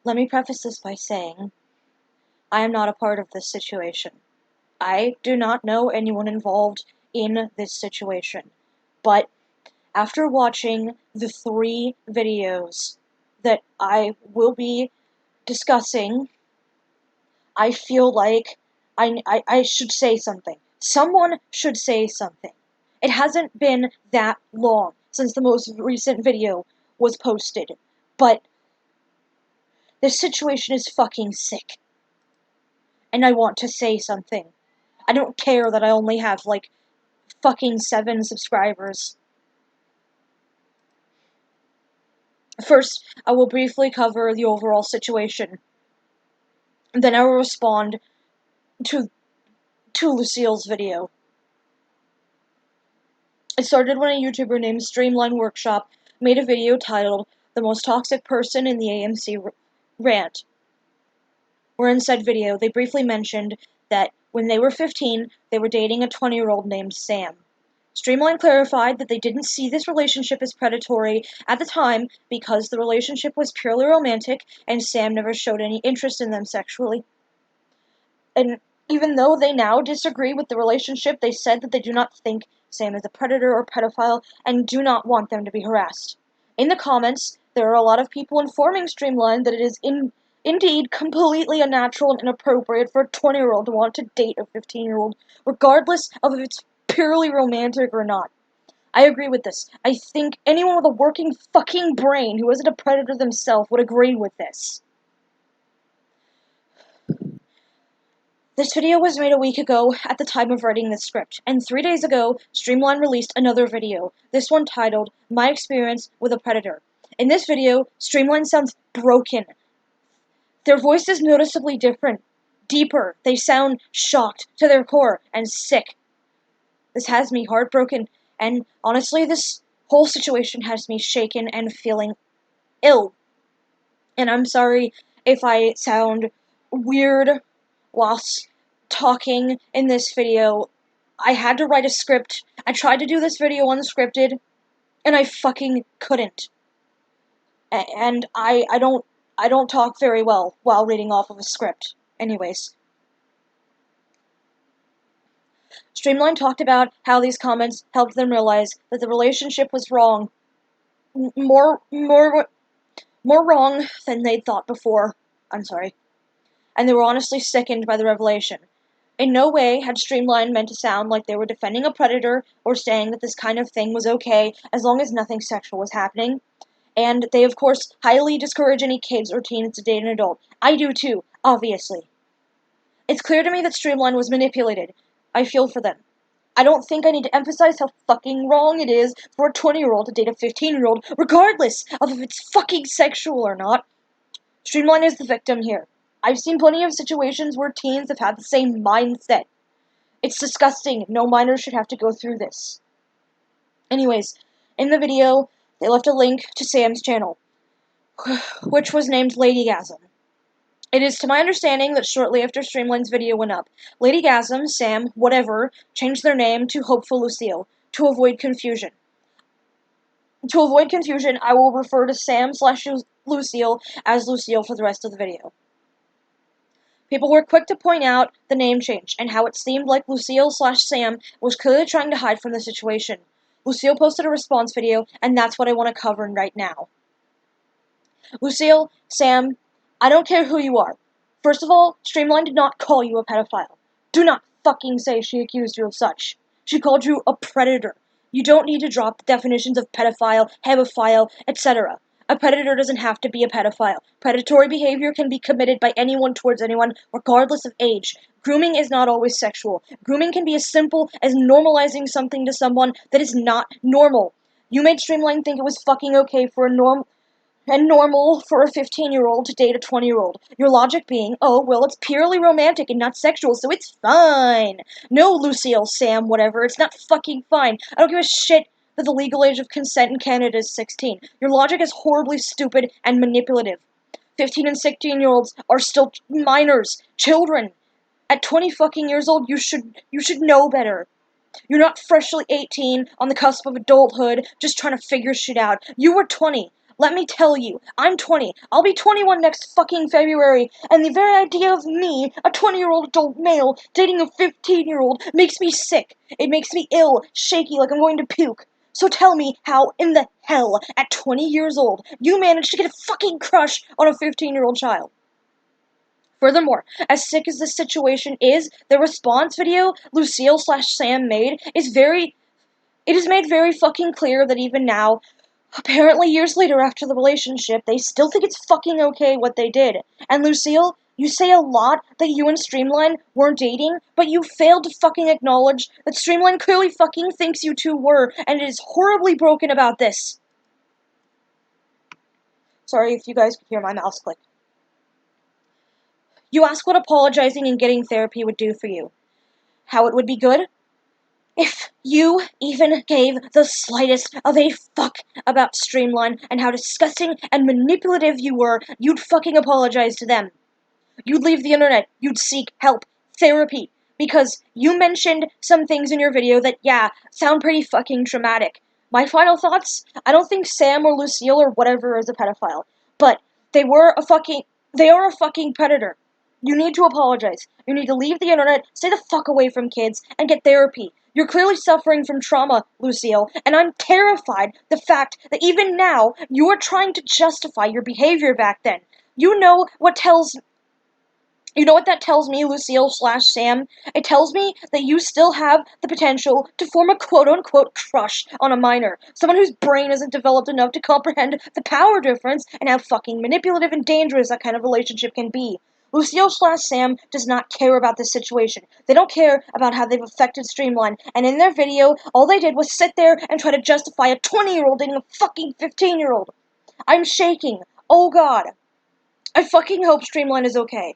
Let me preface this by saying, I am not a part of this situation. I do not know anyone involved in this situation. But after watching the 3 videos that I will be discussing, I feel like I should say something. Someone should say something. It hasn't been that long since the most recent video was posted, but this situation is fucking sick. And I want to say something. I don't care that I only have, like, fucking 7 subscribers. First, I will briefly cover the overall situation. Then I will respond to Lucille's video. It started when a YouTuber named Streamline Workshop made a video titled "The Most Toxic Person in the AMC Rant," where in said video they briefly mentioned that when they were 15, they were dating a 20-year-old named Sam. Streamline clarified that they didn't see this relationship as predatory at the time because the relationship was purely romantic and Sam never showed any interest in them sexually. And even though they now disagree with the relationship, they said that they do not think Sam is a predator or pedophile and do not want them to be harassed. In the comments, there are a lot of people informing Streamline that it is indeed completely unnatural and inappropriate for a 20-year-old to want to date a 15-year-old, regardless of if it's purely romantic or not. I agree with this. I think anyone with a working fucking brain who isn't a predator themselves would agree with this. This video was made a week ago at the time of writing this script, and 3 days ago, Streamline released another video, this one titled, "My Experience with a Predator." In this video, Streamline sounds broken. Their voice is noticeably different, deeper. They sound shocked to their core and sick. This has me heartbroken, and honestly, this whole situation has me shaken and feeling ill. And I'm sorry if I sound weird whilst talking in this video. I had to write a script. I tried to do this video unscripted, and I fucking couldn't. And I don't talk very well while reading off of a script. Anyways. Streamline talked about how these comments helped them realize that the relationship was wrong. More wrong than they'd thought before. I'm sorry. And they were honestly sickened by the revelation. In no way had Streamline meant to sound like they were defending a predator or saying that this kind of thing was okay as long as nothing sexual was happening. And they, of course, highly discourage any kids or teens to date an adult. I do too, obviously. It's clear to me that Streamline was manipulated. I feel for them. I don't think I need to emphasize how fucking wrong it is for a 20-year-old to date a 15-year-old, regardless of if it's fucking sexual or not. Streamline is the victim here. I've seen plenty of situations where teens have had the same mindset. It's disgusting. No minor should have to go through this. Anyways, in the video, they left a link to Sam's channel, which was named Ladygasm. It is to my understanding that shortly after Streamline's video went up, Ladygasm, Sam, whatever, changed their name to h0peful Lucille to avoid confusion. To avoid confusion, I will refer to Sam/Lucille as Lucille for the rest of the video. People were quick to point out the name change, and how it seemed like Lucille/Sam was clearly trying to hide from the situation. Lucille posted a response video, and that's what I want to cover right now. Lucille, Sam, I don't care who you are. First of all, Streamline did not call you a pedophile. Do not fucking say she accused you of such. She called you a predator. You don't need to drop the definitions of pedophile, hebephile, etc. A predator doesn't have to be a pedophile. Predatory behavior can be committed by anyone towards anyone, regardless of age. Grooming is not always sexual. Grooming can be as simple as normalizing something to someone that is not normal. You made Streamline think it was fucking okay for normal for a 15-year-old to date a 20-year-old. Your logic being, oh, well, it's purely romantic and not sexual, so it's fine. No, Lucille, Sam, whatever, it's not fucking fine. I don't give a shit that the legal age of consent in Canada is 16. Your logic is horribly stupid and manipulative. 15 and 16-year-olds are still minors, children. At 20 fucking years old, you should know better. You're not freshly 18, on the cusp of adulthood, just trying to figure shit out. You were 20. Let me tell you, I'm 20. I'll be 21 next fucking February, and the very idea of me, a 20-year-old adult male, dating a 15-year-old makes me sick. It makes me ill, shaky, like I'm going to puke. So tell me how in the hell, at 20 years old, you managed to get a fucking crush on a 15-year-old child. Furthermore, as sick as this situation is, the response video Lucille/Sam made is it is made very fucking clear that even now, apparently years later after the relationship, they still think it's fucking okay what they did. And Lucille, you say a lot that you and Streamline weren't dating, but you failed to fucking acknowledge that Streamline clearly fucking thinks you two were, and is horribly broken about this. Sorry if you guys could hear my mouse click. You ask what apologizing and getting therapy would do for you. How it would be good? If you even gave the slightest of a fuck about Streamline and how disgusting and manipulative you were, you'd fucking apologize to them. You'd leave the internet. You'd seek help. Therapy. Because you mentioned some things in your video that, yeah, sound pretty fucking traumatic. My final thoughts? I don't think Sam or Lucille or whatever is a pedophile. But they are a fucking predator. You need to apologize. You need to leave the internet, stay the fuck away from kids, and get therapy. You're clearly suffering from trauma, Lucille, and I'm terrified the fact that even now, you are trying to justify your behavior back then. You know what that tells me, Lucille/Sam? It tells me that you still have the potential to form a quote-unquote crush on a minor. Someone whose brain isn't developed enough to comprehend the power difference and how fucking manipulative and dangerous that kind of relationship can be. Lucille/Sam does not care about this situation. They don't care about how they've affected Streamline, and in their video, all they did was sit there and try to justify a 20-year-old dating a fucking 15-year-old. I'm shaking. Oh god. I fucking hope Streamline is okay.